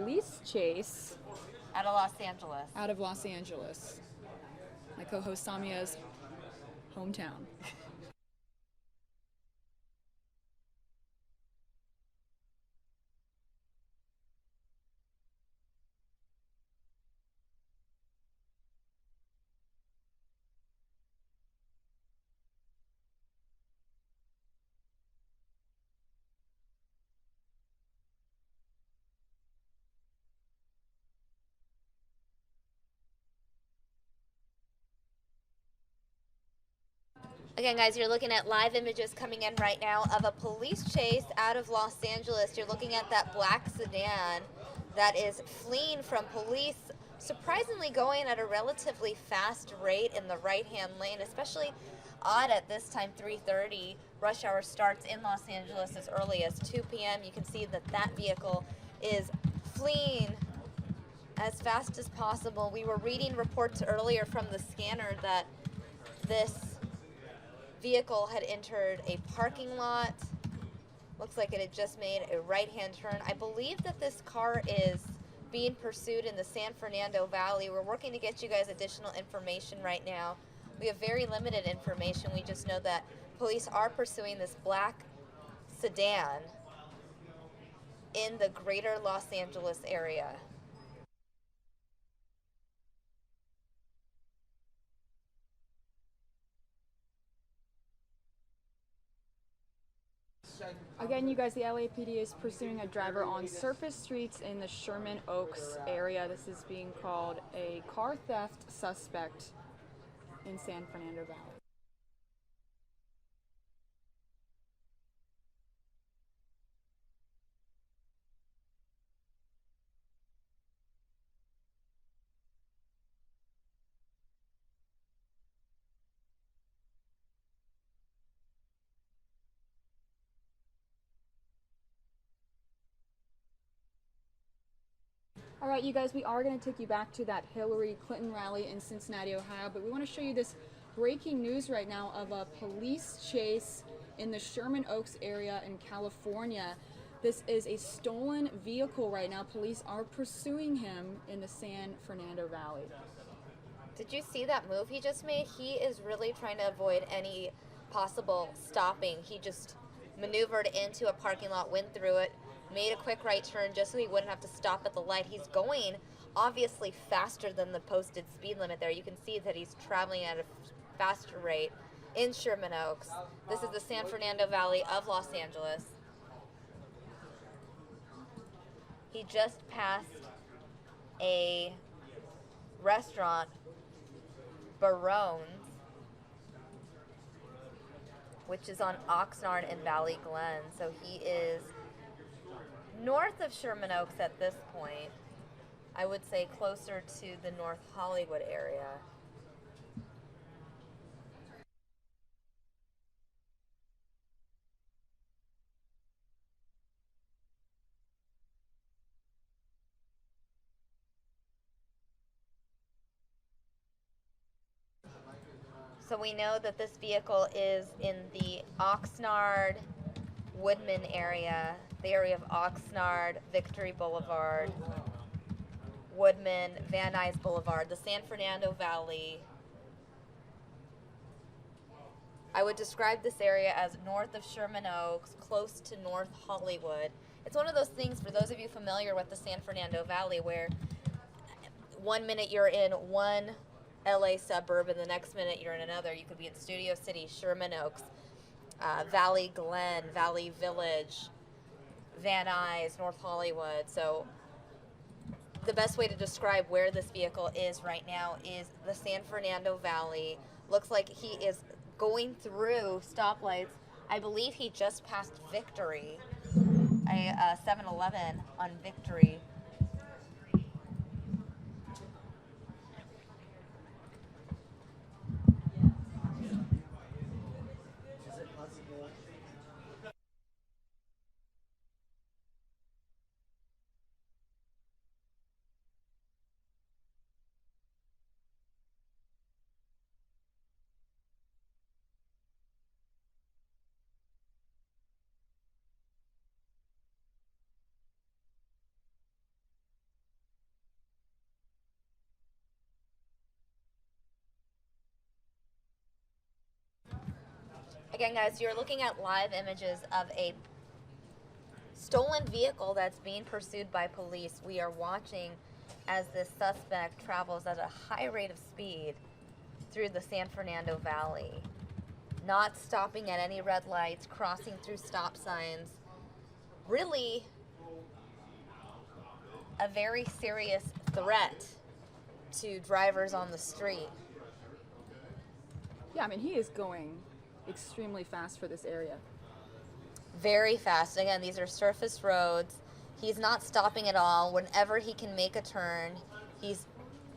Police chase out of Los Angeles. out of Los Angeles, my co-host Samia's hometown. Again, guys, you're looking at live images coming in right now of a police chase out of Los Angeles. You're looking at that black sedan that is fleeing from police, surprisingly going at a relatively fast rate in the right-hand lane, especially odd at this time, 3:30. Rush hour starts in Los Angeles as early as 2 p.m. You can see that that vehicle is fleeing as fast as possible. We were reading reports earlier from the scanner that this vehicle had entered a parking lot. Looks like it had just made a right-hand turn. I believe that this car is being pursued in the San Fernando Valley. We're working to get you guys additional information right now. We have very limited information. We just know that police are pursuing this black sedan in the greater Los Angeles area. Again, you guys, the LAPD is pursuing a driver on surface streets in the Sherman Oaks area. This is being called a car theft suspect in San Fernando Valley. All right, you guys, we are going to take you back to that Hillary Clinton rally in Cincinnati, Ohio, but we want to show you this breaking news right now of a police chase in the Sherman Oaks area in California. This is a stolen vehicle right now. Police are pursuing him in the San Fernando Valley. Did you see that move he just made? He is really trying to avoid any possible stopping. He just maneuvered into a parking lot, went through it, made a quick right turn just so he wouldn't have to stop at the light. He's going obviously faster than the posted speed limit there. You can see that he's traveling at a faster rate in Sherman Oaks. This is the San Fernando Valley of Los Angeles. He just passed a restaurant, Barone's, which is on Oxnard and Valley Glen. So he is north of Sherman Oaks at this point. I would say closer to the North Hollywood area. So we know that this vehicle is in the Oxnard, Woodman area, the area of Oxnard, Victory Boulevard, Woodman, Van Nuys Boulevard, the San Fernando Valley. I would describe this area as north of Sherman Oaks, close to North Hollywood. It's one of those things, for those of you familiar with the San Fernando Valley, where 1 minute you're in one LA suburb and the next minute you're in another. You could be in Studio City, Sherman Oaks, Valley Glen, Valley Village, Van Nuys, North Hollywood. So the best way to describe where this vehicle is right now is the San Fernando Valley. Looks like he is going through stoplights. I believe he just passed Victory, a 7-Eleven on Victory. Again, guys, you're looking at live images of a stolen vehicle that's being pursued by police. We are watching as this suspect travels at a high rate of speed through the San Fernando Valley, not stopping at any red lights, crossing through stop signs. Really a very serious threat to drivers on the street. Yeah, I mean, he is going extremely fast for this area. Very fast. Again, these are surface roads. He's not stopping at all. Whenever he can make a turn, he's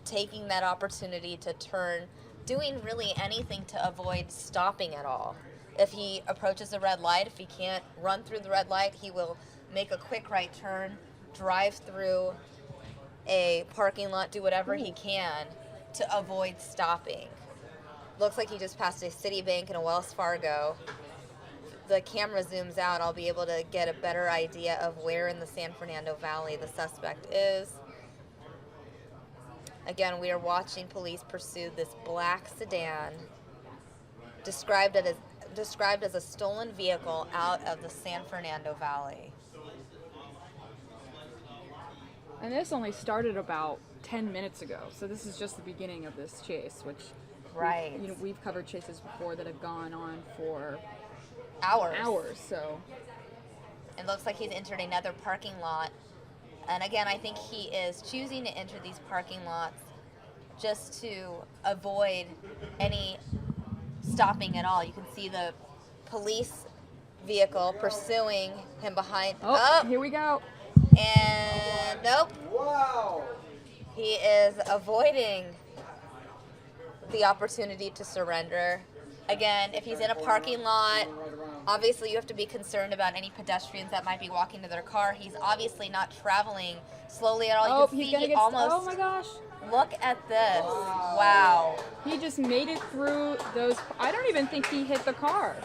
taking that opportunity to turn, doing really anything to avoid stopping at all. If he approaches a red light, if he can't run through the red light, he will make a quick right turn, drive through a parking lot, do whatever he can to avoid stopping. Looks like he just passed a Citibank and a Wells Fargo. The camera zooms out, I'll be able to get a better idea of where in the San Fernando Valley the suspect is. Again, we are watching police pursue this black sedan, described as a stolen vehicle out of the San Fernando Valley. And this only started about 10 minutes ago, so this is just the beginning of this chase, which Right. we've covered chases before that have gone on for Hours. So It looks like he's entered another parking lot. And again, I think he is choosing to enter these parking lots just to avoid any stopping at all. You can see the police vehicle pursuing him behind. here we go. And nope. Wow. He is avoiding the opportunity to surrender. Again, if he's in a parking lot, obviously you have to be concerned about any pedestrians that might be walking to their car. He's obviously not traveling slowly at all. You can He's see gonna he get almost. oh my gosh. Look at this. Wow. He just made it through those. I don't even think he hit the car.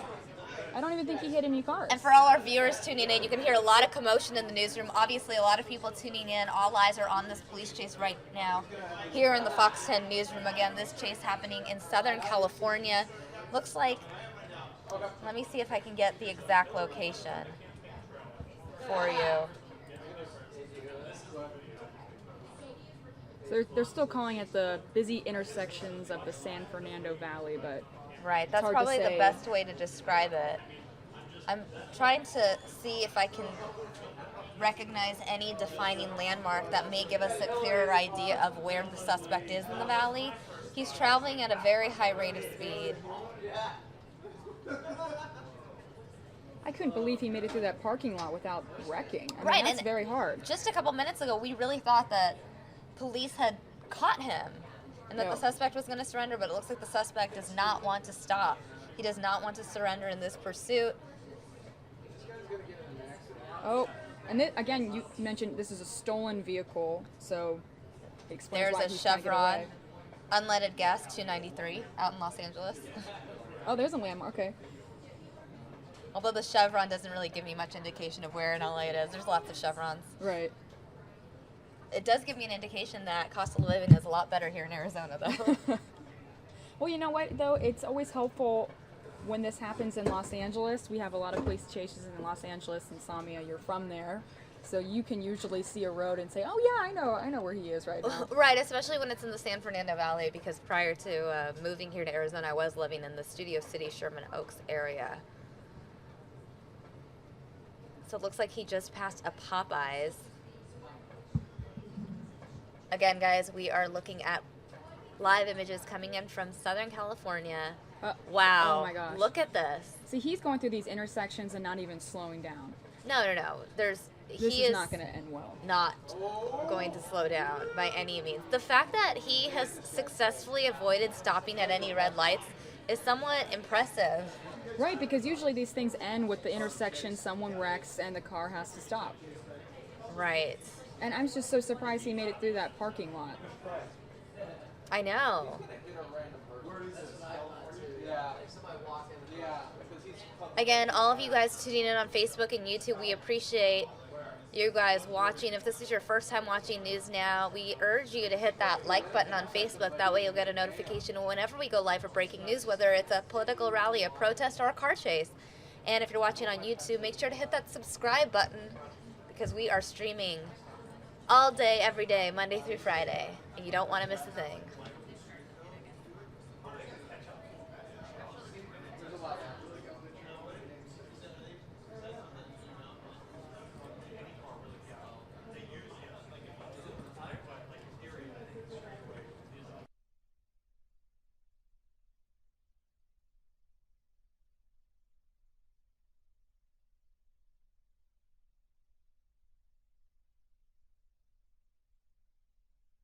I don't even think he hit any cars. And for all our viewers tuning in, you can hear a lot of commotion in the newsroom. Obviously, a lot of people tuning in. All eyes are on this police chase right now here in the Fox 10 newsroom. Again, this chase happening in Southern California. Looks like, let me see if I can get the exact location for you. So they're still calling it the busy intersections of the San Fernando Valley, but Right, that's hard to probably the say. best way to describe it. I'm trying to see if I can recognize any defining landmark that may give us a clearer idea of where the suspect is in the valley. He's traveling at a very high rate of speed. I couldn't believe he made it through that parking lot without wrecking. I mean, Right, that's and very hard. Just a couple minutes ago, we really thought that police had caught him and that No. the suspect was going to surrender, but it looks like the suspect does not want to stop. He does not want to surrender in this pursuit. Oh, and again, you mentioned this is a stolen vehicle, so it explains There's why a he's trying to get Chevron, away. unleaded gas, 293, out in Los Angeles. Oh, there's a landmark. Okay. Although the Chevron doesn't really give me much indication of where in LA it is. There's lots of Chevrons. Right. It does give me an indication that cost of living is a lot better here in Arizona, though. Well, you know what, though? It's always helpful when this happens in Los Angeles. We have a lot of police chases in Los Angeles, and Samia, you're from there. So you can usually see a road and say, oh, yeah, I know where he is right now. Right, especially when it's in the San Fernando Valley, because prior to moving here to Arizona, I was living in the Studio City, Sherman Oaks area. So it looks like he just passed a Popeyes. Again, guys, we are looking at live images coming in from Southern California. Wow. Oh, my gosh. Look at this. See, he's going through these intersections and not even slowing down. No. This He is is not going to end well. not going to slow down by any means. The fact that he has successfully avoided stopping at any red lights is somewhat impressive. Right, because usually these things end with the intersection, someone wrecks, and the car has to stop. Right. And I'm just so surprised he made it through that parking lot. I know. Again, all of you guys tuning in on Facebook and YouTube, we appreciate you guys watching, if this is your first time watching News Now, we urge you to hit that like button on Facebook. That way you'll get a notification whenever we go live for breaking news, whether it's a political rally, a protest, or a car chase. And if you're watching on YouTube, make sure to hit that subscribe button because we are streaming all day, every day, Monday through Friday. And you don't want to miss a thing.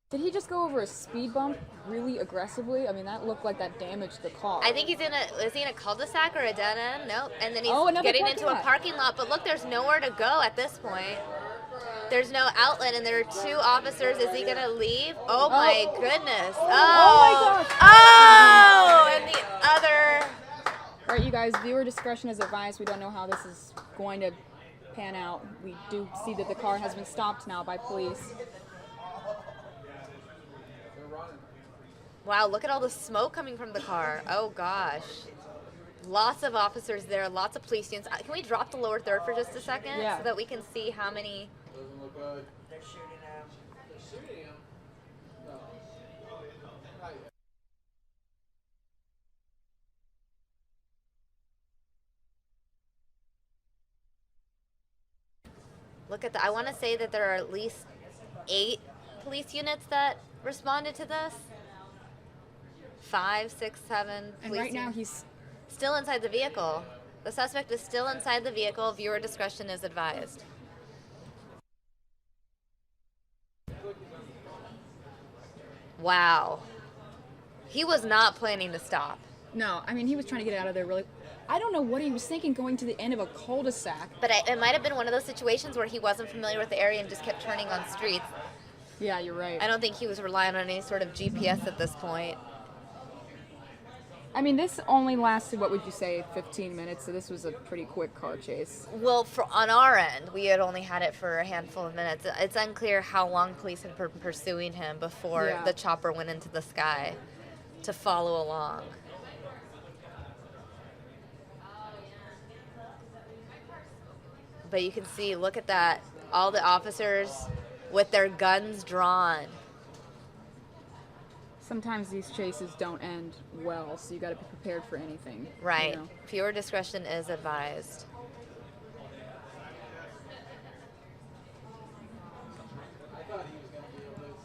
Did he just go over a speed bump really aggressively? I mean, that looked like that damaged the car. I think is he in a cul-de-sac or a dead end? Nope. And then he's another getting parking into a lot. parking lot. But look, there's nowhere to go at this point. There's no outlet, and there are two officers. Is he gonna leave? Oh my goodness! Oh my gosh! Oh! And the other. All right, you guys, viewer discretion is advised. We don't know how this is going to pan out. We do see that the car has been stopped now by police. Wow! Look at all the smoke coming from the car. Oh gosh! Lots of officers there. Lots of police units. Can we drop the lower third for just a second Yeah. so that we can see how many? Doesn't look good. They're shooting him. They're shooting him. No. Not yet. Look at that. I want to say that there are at least 8 police units that responded to this. 5, 6, 7. And police right now units. he's Still inside the vehicle. The suspect is still inside the vehicle. Viewer discretion is advised. Wow. He was not planning to stop. no. I mean, he was trying to get out of there really. I don't know what he was thinking going to the end of a cul-de-sac. But it might have been one of those situations where he wasn't familiar with the area and just kept turning on streets. Yeah, you're right. I don't think he was relying on any sort of GPS at this point. I mean, this only lasted, what would you say, 15 minutes, so this was a pretty quick car chase. Well, on our end, we had only had it for a handful of minutes. It's unclear how long police had been pursuing him before Yeah. the chopper went into the sky to follow along. But you can see, look at that, all the officers with their guns drawn. Sometimes these chases don't end well, so you got to be prepared for anything. Right. You know? Viewer discretion is advised. I thought he was going to be able to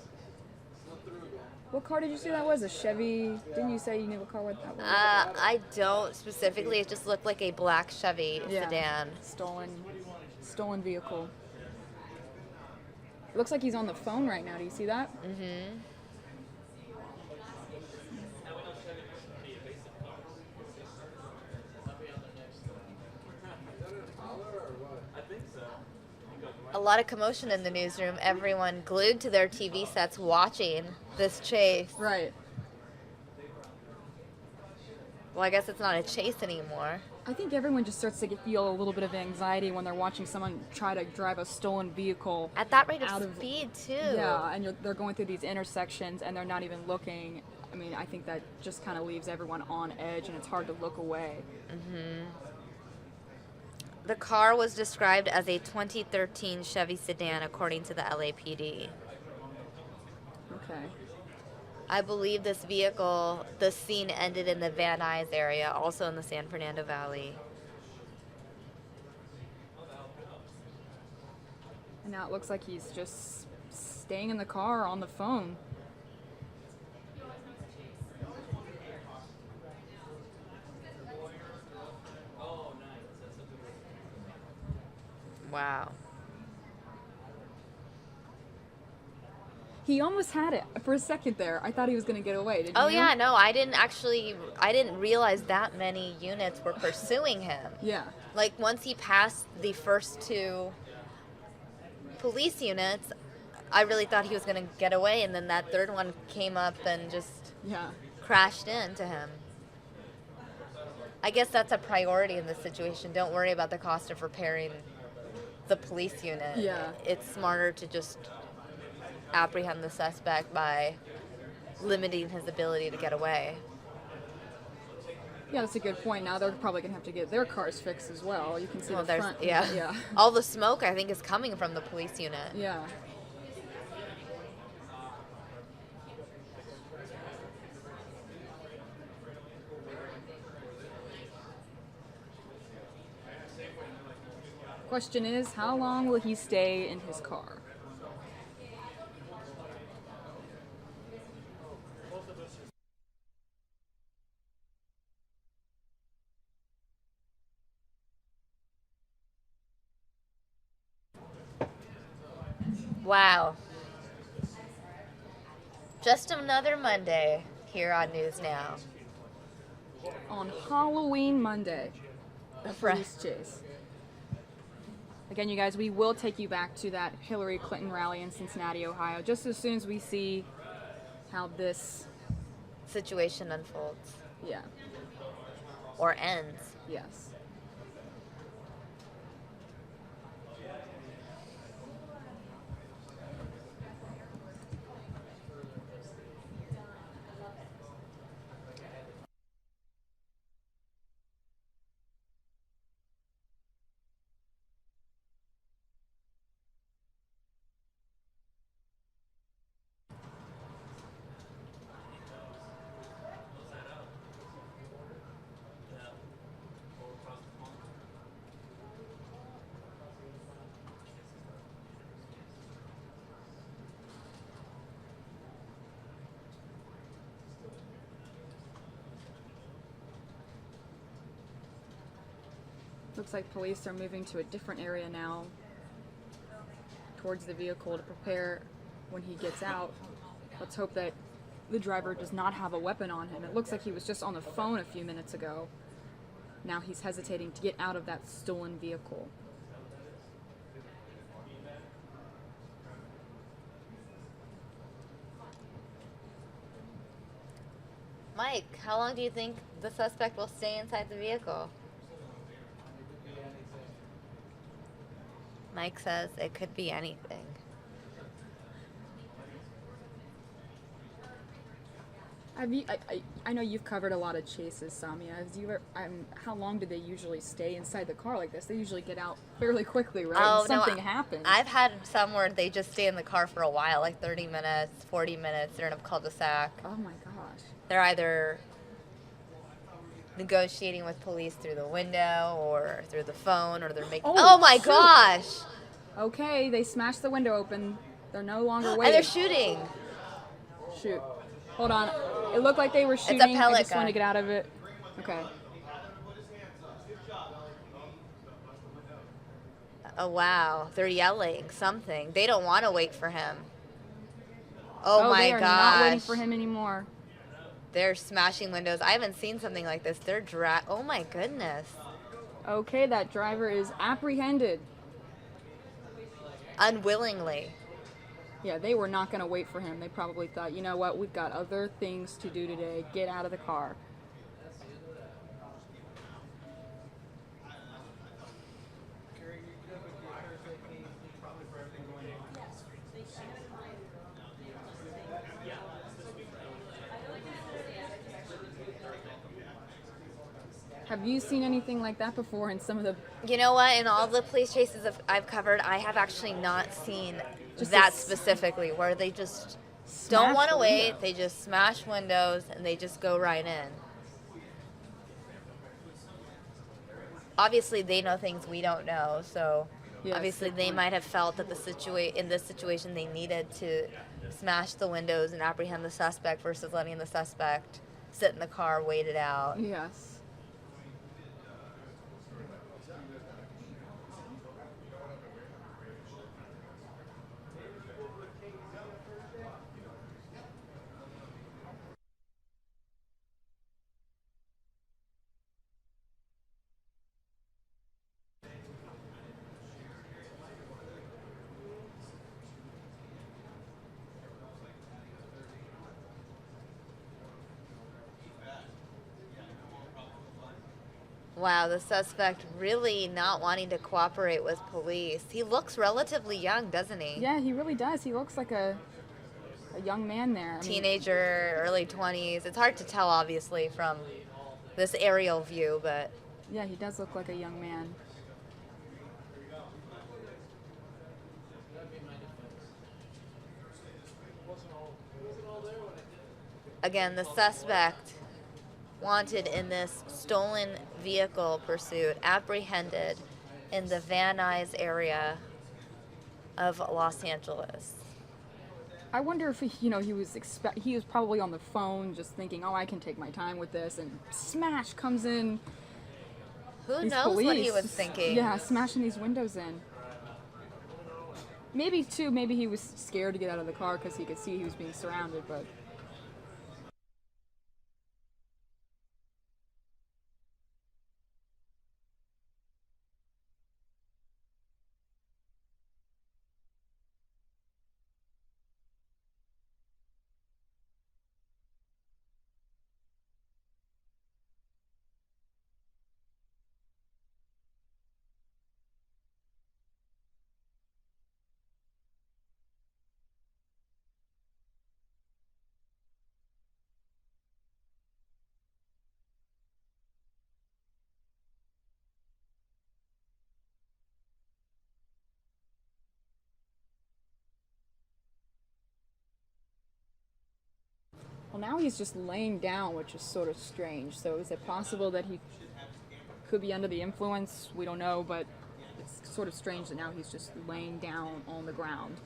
slip through again. What car did you say that was? A Chevy? Didn't you say you knew what car that was? I don't specifically. It just looked like a black Chevy sedan. Stolen vehicle. It looks like he's on the phone right now. Do you see that? Mm-hmm. A lot of commotion in the newsroom. Everyone glued to their TV sets watching this chase. Right. Well, I guess it's not a chase anymore. I think everyone just starts to feel a little bit of anxiety when they're watching someone try to drive a stolen vehicle. At that rate Out of of- speed, too. Yeah, and they're going through these intersections and they're not even looking. I mean, I think that just kind of leaves everyone on edge and it's hard to look away. The car was described as a 2013 Chevy sedan, according to the LAPD. Okay. I believe this vehicle, the scene ended in the Van Nuys area, also in the San Fernando Valley. And now it looks like he's just staying in the car on the phone. Wow. He almost had it for a second there. I thought he was going to get away. Did you? Oh yeah, no, I didn't realize that many units were pursuing him. Yeah. Like once he passed the first 2 police units, I really thought he was going to get away, and then that third one came up and just Yeah. crashed into him. I guess that's a priority in this situation. Don't worry about the cost of repairing the police unit. Yeah. It's smarter to just apprehend the suspect by limiting his ability to get away. Yeah, that's a good point. Now they're probably gonna have to get their cars fixed as well. You can see Well, the there's front. yeah. Yeah. All the smoke I think is coming from the police unit. Yeah. Question is, how long will he stay in his car? Wow. Just another Monday here on News Now. On Halloween Monday, a Right. police chase. Again, you guys, we will take you back to that Hillary Clinton rally in Cincinnati, Ohio, just as soon as we see how this, Situation unfolds yeah, or ends. yes. Looks like police are moving to a different area now, towards the vehicle to prepare when he gets out. Let's hope that the driver does not have a weapon on him. It looks like he was just on the phone a few minutes ago. Now he's hesitating to get out of that stolen vehicle. Mike, how long do you think the suspect will stay inside the vehicle? Mike says it could be anything. Have you? I know you've covered a lot of chases, Samia. How long do they usually stay inside the car like this? They usually get out fairly quickly, right? Oh, And something no, happens. I've had some where they just stay in the car for a while, like 30 minutes, 40 minutes. They're in a cul-de-sac. Oh my gosh. They're either negotiating with police through the window or through the phone, or they're making. Oh, Oh, my shoot. gosh! Okay, they smashed the window open. They're no longer waiting. And they're shooting. Shoot. Hold on. It looked like they were shooting. pellet I just want gun. to get out of it. Okay. Oh, wow. They're yelling something. They don't want to wait for him. Oh, my they are gosh. not waiting for him anymore. They're smashing windows. I haven't seen something like this. They're oh my goodness. Okay, that driver is apprehended. Unwillingly. Yeah, they were not going to wait for him. They probably thought, you know what, we've got other things to do today. Get out of the car. Have you seen anything like that before in some of the... You know what? In all the police chases I've covered, I have actually not seen Just that a specifically, where they just Smash don't want to the wait. window. They just smash windows and they just go right in. Obviously, they know things we don't know, so Yes, obviously good they point. might have felt that in this situation they needed to smash the windows and apprehend the suspect versus letting the suspect sit in the car, wait it out. Yes. Wow, the suspect really not wanting to cooperate with police. He looks relatively young, doesn't he? Yeah, he really does. He looks like a young man there. I mean, Teenager, early 20s. It's hard to tell, obviously, from this aerial view, but yeah, he does look like a young man. That'd be my defense. It wasn't all there when I did it. again, the suspect wanted in this stolen vehicle pursuit, apprehended in the Van Nuys area of Los Angeles. I wonder if he was probably on the phone just thinking, "Oh, I can take my time with this," and smash comes in. Who These knows what he police. was thinking? Yeah, smashing these windows in. Maybe he was scared to get out of the car because he could see he was being surrounded, but well, now he's just laying down, which is sort of strange. So is it possible that he could be under the influence? We don't know, but it's sort of strange that now he's just laying down on the ground.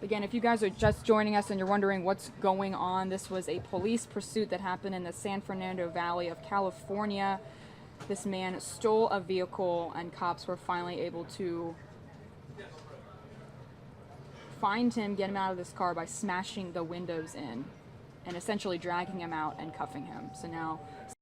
Again, if you guys are just joining us and you're wondering what's going on, this was a police pursuit that happened in the San Fernando Valley of California. This man stole a vehicle and cops were finally able to find him, get him out of this car by smashing the windows in and essentially dragging him out and cuffing him. So now